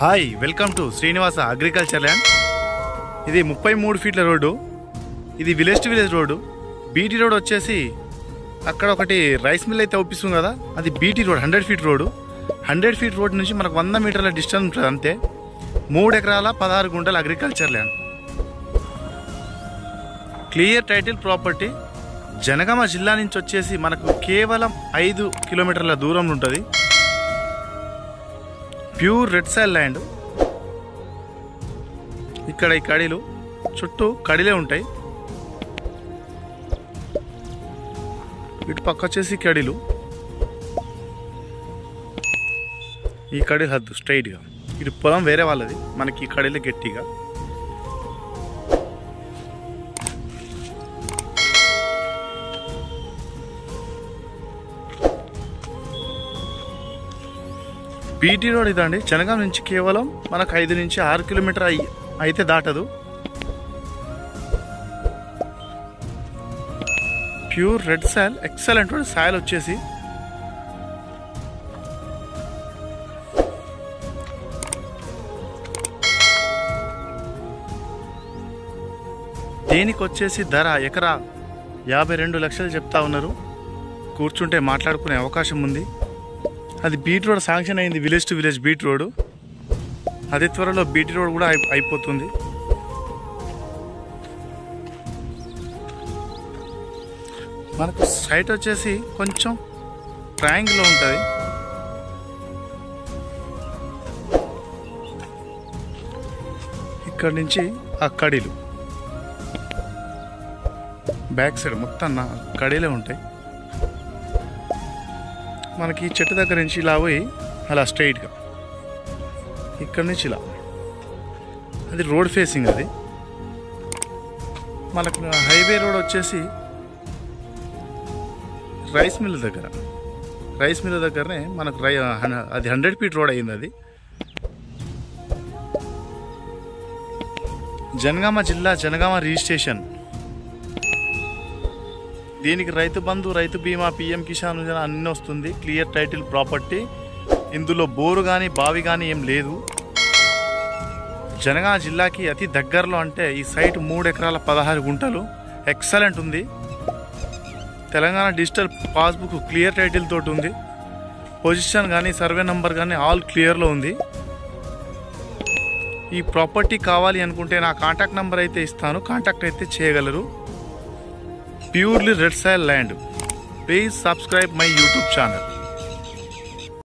Hi welcome to Srinivasa agriculture land. ఇది 33 ఫీట్ల road. ఇది village to village road. BT road వచ్చేసి అక్కడ ఒకటి రైస్ మిల్ అయితే ఒప్పిస్తుంది కదా, అది BT road 100 feet road. 100 feet road నుంచి మనకు 100 మీటర్ల డిస్టెన్స్ ఉంటుంది అంతే. 3 ఎకరాల 16 గుంటల agriculture land, clear title property. Jangaon జిల్లా నుంచి వచ్చేసి మనకు కేవలం 5 కిలోమీటర్ల దూరంలో ఉంటుంది. Pure red soil land. ఇక్కడ ఈ కడీలు చుట్టూ కడిలే ఉంటాయి. ఇటు పక్క వచ్చేసి కడీలు, ఈ కడీ హద్దు స్ట్రైట్గా. ఇటు పొలం వేరే వాళ్ళది, మనకి ఈ కడీలే గట్టిగా. బీటీ రోడ్ ఇదండి. జనగాం నుంచి కేవలం మనకు 5 నుంచి 6 కిలోమీటర్ అయితే దాటదు. Pure red soil, excellent soil వచ్చేసి. దీనికి వచ్చేసి ధర ఎకరా 52 లక్షలు చెప్తా ఉన్నారు. కూర్చుంటే మాట్లాడుకునే అవకాశం ఉంది. అది బీటీ రోడ్ శాంక్షన్ అయింది, village to village BT road. అదే త్వరలో బీటీ రోడ్ కూడా అయిపోతుంది. మనకు సైట్ వచ్చేసి కొంచెం ట్రయాంగిల్లో ఉంటుంది. ఇక్కడ నుంచి ఆ కడీలు బ్యాక్ సైడ్ మొత్తం కడీలే ఉంటాయి. మనకి చెట్టు దగ్గర నుంచి ఇలా పోయి అలా స్ట్రైట్గా ఇక్కడ నుంచి ఇలా, అది రోడ్ ఫేసింగ్. అది మనకు హైవే రోడ్ వచ్చేసి రైస్ మిల్ దగ్గరనే మనకు అది 100 ఫీట్ రోడ్ అయింది. అది జనగామ జిల్లా, జనగామ రిజిస్ట్రేషన్. దీనికి రైతు బంధు, రైతు బీమా, పిఎం కిసాన్ అన్నీ వస్తుంది. Clear title property. ఇందులో బోరు కానీ బావి కానీ ఏం లేదు. జనగామ జిల్లాకి అతి దగ్గరలో అంటే ఈ సైట్ 3 ఎకరాల 16 గుంటలు. ఎక్సలెంట్ ఉంది. Telangana digital passbook clear title తోటి ఉంది. పొజిషన్ కానీ సర్వే నంబర్ కానీ ఆల్ క్లియర్లో ఉంది. ఈ ప్రాపర్టీ కావాలి అనుకుంటే నా కాంటాక్ట్ నెంబర్ అయితే ఇస్తాను, కాంటాక్ట్ అయితే చేయగలరు. Purely red soil land. Please subscribe my YouTube channel.